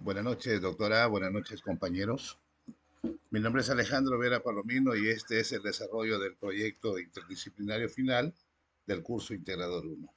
Buenas noches, doctora. Buenas noches, compañeros. Mi nombre es Alejandro Vera Palomino y este es el desarrollo del proyecto interdisciplinario final del curso Integrador 1,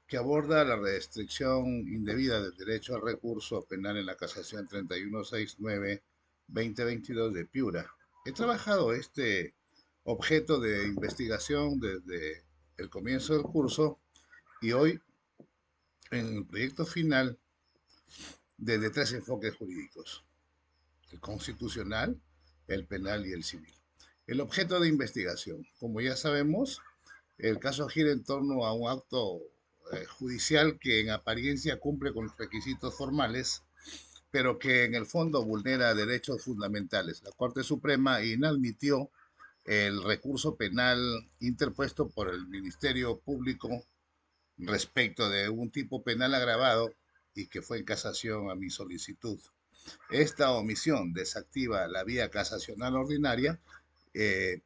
que aborda la restricción indebida del derecho al recurso penal en la casación 3169-2022 de Piura. He trabajado este objeto de investigación desde el comienzo del curso y hoy en el proyecto final desde tres enfoques jurídicos: el constitucional, el penal y el civil. El objeto de investigación. Como ya sabemos, el caso gira en torno a un acto judicial que en apariencia cumple con los requisitos formales, pero que en el fondo vulnera derechos fundamentales. La Corte Suprema inadmitió el recurso penal interpuesto por el Ministerio Público respecto de un tipo penal agravado y que fue en casación a mi solicitud. Esta omisión desactiva la vía casacional ordinaria eh,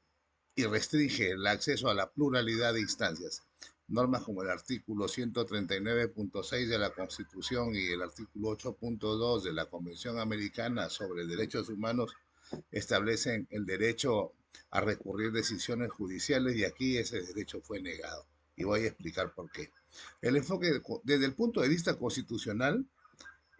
y restringe el acceso a la pluralidad de instancias. Normas como el artículo 139.6 de la Constitución y el artículo 8.2 de la Convención Americana sobre Derechos Humanos establecen el derecho a recurrir decisiones judiciales y aquí ese derecho fue negado. Y voy a explicar por qué. El enfoque desde el punto de vista constitucional,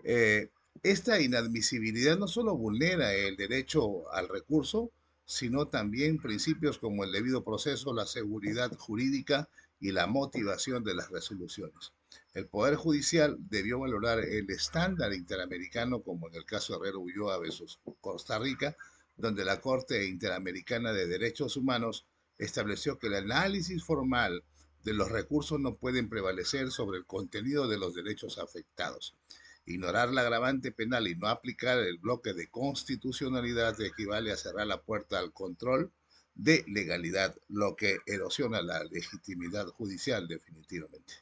eh, esta inadmisibilidad no solo vulnera el derecho al recurso, sino también principios como el debido proceso, la seguridad jurídica y la motivación de las resoluciones. El Poder Judicial debió valorar el estándar interamericano, como en el caso Herrero Ulloa versus Costa Rica, donde la Corte Interamericana de Derechos Humanos estableció que el análisis formal de los recursos no pueden prevalecer sobre el contenido de los derechos afectados. Ignorar la agravante penal y no aplicar el bloque de constitucionalidad equivale a cerrar la puerta al control de legalidad, lo que erosiona la legitimidad judicial definitivamente.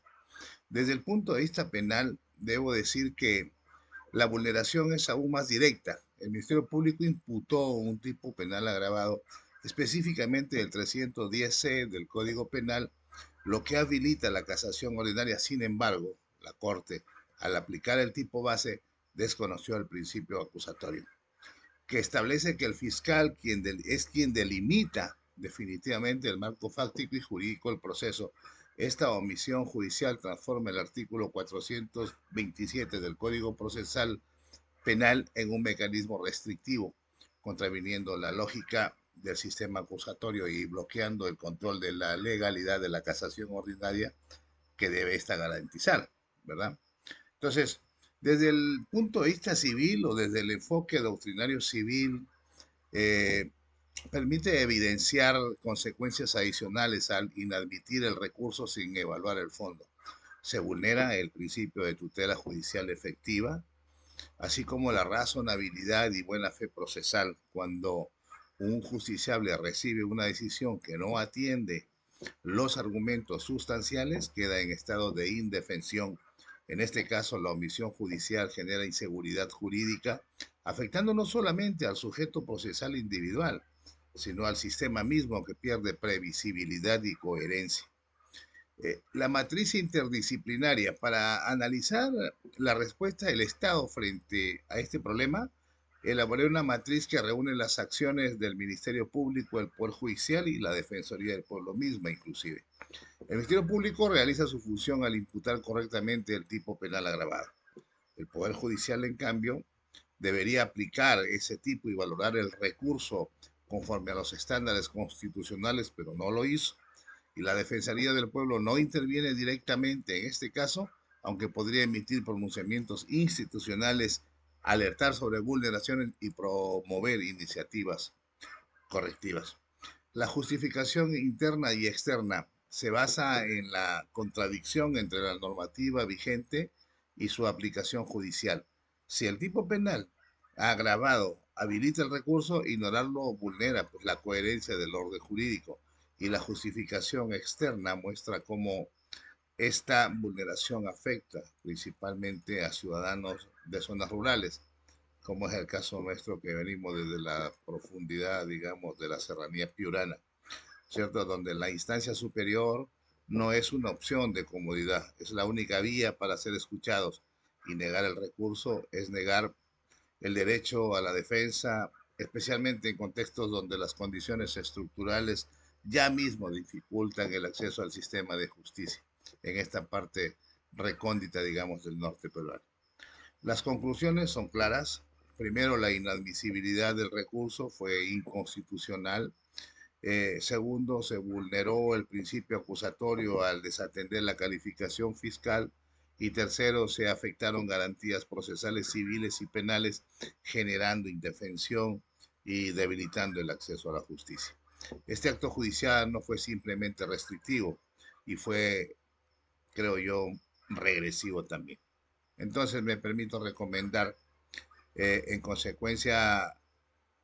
Desde el punto de vista penal, debo decir que la vulneración es aún más directa. El Ministerio Público imputó un tipo penal agravado, específicamente el 310C del Código Penal, lo que habilita la casación ordinaria. Sin embargo, la Corte, al aplicar el tipo base, desconoció el principio acusatorio, que establece que el fiscal es quien delimita definitivamente el marco fáctico y jurídico del proceso. Esta omisión judicial transforma el artículo 427 del Código Procesal Penal en un mecanismo restrictivo, contraviniendo la lógica del sistema acusatorio y bloqueando el control de la legalidad de la casación ordinaria que debe esta garantizar, ¿verdad? Entonces, desde el punto de vista civil o desde el enfoque doctrinario civil, eh, permite evidenciar consecuencias adicionales al inadmitir el recurso sin evaluar el fondo. Se vulnera el principio de tutela judicial efectiva, así como la razonabilidad y buena fe procesal cuando un justiciable recibe una decisión que no atiende los argumentos sustanciales, queda en estado de indefensión. En este caso, la omisión judicial genera inseguridad jurídica, afectando no solamente al sujeto procesal individual, sino al sistema mismo que pierde previsibilidad y coherencia. La matriz interdisciplinaria para analizar la respuesta del Estado frente a este problema, elaboré una matriz que reúne las acciones del Ministerio Público, el Poder Judicial y la Defensoría del Pueblo misma, inclusive. El Ministerio Público realiza su función al imputar correctamente el tipo penal agravado. El Poder Judicial, en cambio, debería aplicar ese tipo y valorar el recurso conforme a los estándares constitucionales, pero no lo hizo. Y la Defensoría del Pueblo no interviene directamente en este caso, aunque podría emitir pronunciamientos institucionales, alertar sobre vulneraciones y promover iniciativas correctivas. La justificación interna y externa se basa en la contradicción entre la normativa vigente y su aplicación judicial. Si el tipo penal agravado habilita el recurso, ignorarlo vulnera pues, la coherencia del orden jurídico, y la justificación externa muestra cómo esta vulneración afecta principalmente a ciudadanos de zonas rurales, como es el caso nuestro que venimos desde la profundidad, digamos, de la serranía piurana, ¿cierto? Donde la instancia superior no es una opción de comodidad, es la única vía para ser escuchados. y negar el recurso es negar el derecho a la defensa, especialmente en contextos donde las condiciones estructurales ya mismo dificultan el acceso al sistema de justicia en esta parte recóndita, digamos, del norte peruano. Las conclusiones son claras. Primero, la inadmisibilidad del recurso fue inconstitucional. Segundo, se vulneró el principio acusatorio al desatender la calificación fiscal. Y tercero, se afectaron garantías procesales civiles y penales, generando indefensión y debilitando el acceso a la justicia. Este acto judicial no fue simplemente restrictivo y fue, creo yo, regresivo también. Entonces me permito recomendar, en consecuencia,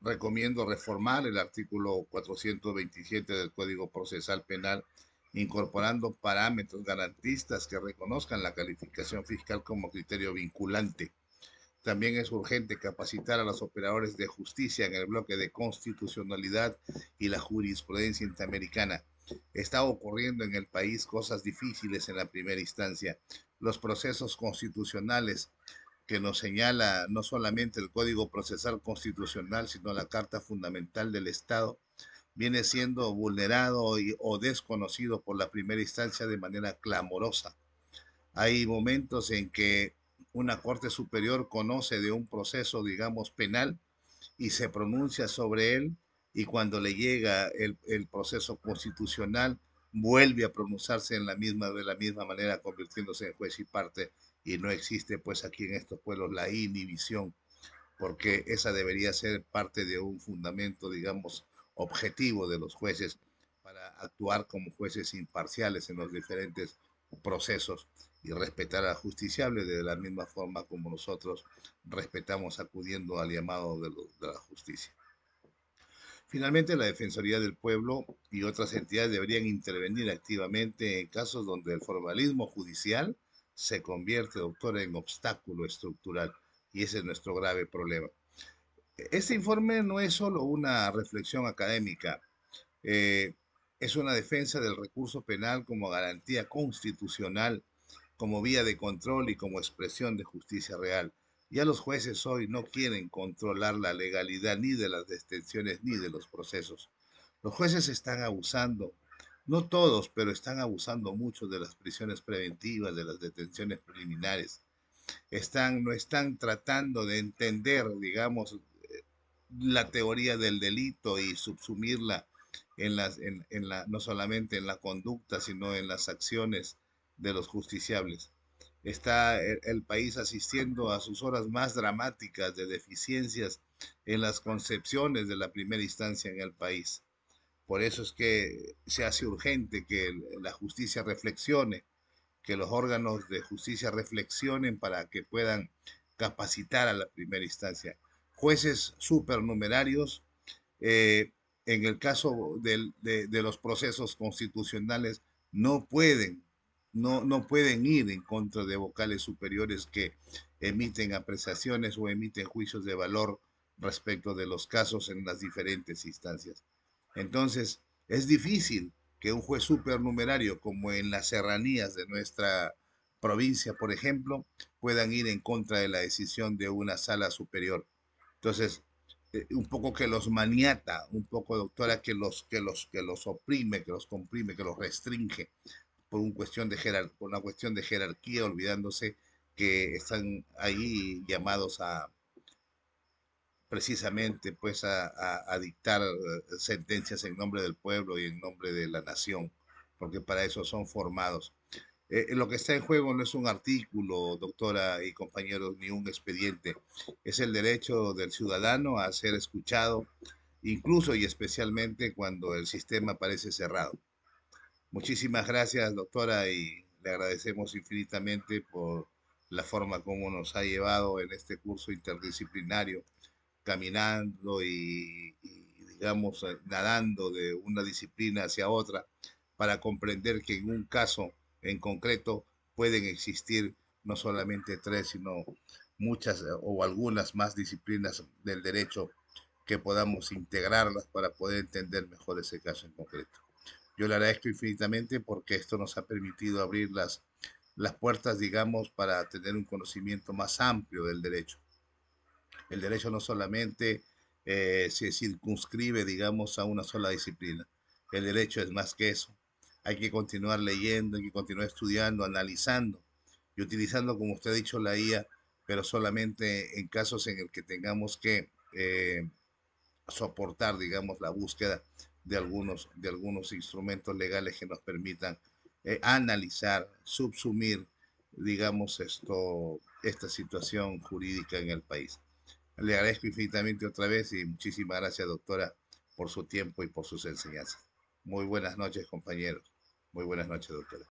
recomiendo reformar el artículo 427 del Código Procesal Penal, incorporando parámetros garantistas que reconozcan la calificación fiscal como criterio vinculante. También es urgente capacitar a los operadores de justicia en el bloque de constitucionalidad y la jurisprudencia interamericana. Está ocurriendo en el país cosas difíciles en la primera instancia. Los procesos constitucionales que nos señala no solamente el Código Procesal Constitucional, sino la Carta Fundamental del Estado, viene siendo vulnerado o desconocido por la primera instancia de manera clamorosa. Hay momentos en que una Corte Superior conoce de un proceso, digamos, penal y se pronuncia sobre él, y cuando le llega el proceso constitucional, vuelve a pronunciarse de la misma manera, convirtiéndose en juez y parte, y no existe pues aquí en estos pueblos la inhibición, porque esa debería ser parte de un fundamento, digamos, objetivo de los jueces para actuar como jueces imparciales en los diferentes procesos y respetar al justiciable de la misma forma como nosotros respetamos acudiendo al llamado de la justicia. Finalmente, la Defensoría del Pueblo y otras entidades deberían intervenir activamente en casos donde el formalismo judicial se convierte, doctora, en obstáculo estructural, y ese es nuestro grave problema. Este informe no es solo una reflexión académica, eh, es una defensa del recurso penal como garantía constitucional, como vía de control y como expresión de justicia real. Ya los jueces hoy no quieren controlar la legalidad ni de las detenciones ni de los procesos. Los jueces están abusando, no todos, pero están abusando mucho de las prisiones preventivas, de las detenciones preliminares. No están tratando de entender, digamos, la teoría del delito y subsumirla no solamente en la conducta, sino en las acciones de los justiciables. Está el país asistiendo a sus horas más dramáticas de deficiencias en las concepciones de la primera instancia en el país. Por eso es que se hace urgente que la justicia reflexione, que los órganos de justicia reflexionen para que puedan capacitar a la primera instancia. Jueces supernumerarios, eh, en el caso de los procesos constitucionales, no pueden, no pueden ir en contra de vocales superiores que emiten apreciaciones o emiten juicios de valor respecto de los casos en las diferentes instancias. Entonces, es difícil que un juez supernumerario, como en las serranías de nuestra provincia, por ejemplo, puedan ir en contra de la decisión de una sala superior. Entonces, un poco que los maniata, un poco, doctora, que los oprime, que los comprime, que los restringe por una cuestión de jerarquía, olvidándose que están ahí llamados a precisamente pues a dictar sentencias en nombre del pueblo y en nombre de la nación, porque para eso son formados. Lo que está en juego no es un artículo, doctora y compañeros, ni un expediente, es el derecho del ciudadano a ser escuchado, incluso y especialmente cuando el sistema parece cerrado. Muchísimas gracias, doctora, y le agradecemos infinitamente por la forma como nos ha llevado en este curso interdisciplinario, caminando digamos, nadando de una disciplina hacia otra para comprender que en un caso en concreto pueden existir no solamente tres, sino muchas o algunas más disciplinas del derecho que podamos integrarlas para poder entender mejor ese caso en concreto. Yo le agradezco infinitamente porque esto nos ha permitido abrir las puertas, digamos, para tener un conocimiento más amplio del derecho. El derecho no solamente se circunscribe, digamos, a una sola disciplina. El derecho es más que eso. Hay que continuar leyendo, hay que continuar estudiando, analizando y utilizando, como usted ha dicho, la IA, pero solamente en casos en el que tengamos que soportar, digamos, la búsqueda de algunos instrumentos legales que nos permitan analizar, subsumir, digamos, esta situación jurídica en el país. Le agradezco infinitamente otra vez y muchísimas gracias, doctora, por su tiempo y por sus enseñanzas. Muy buenas noches, compañeros. Muy buenas noches, doctora.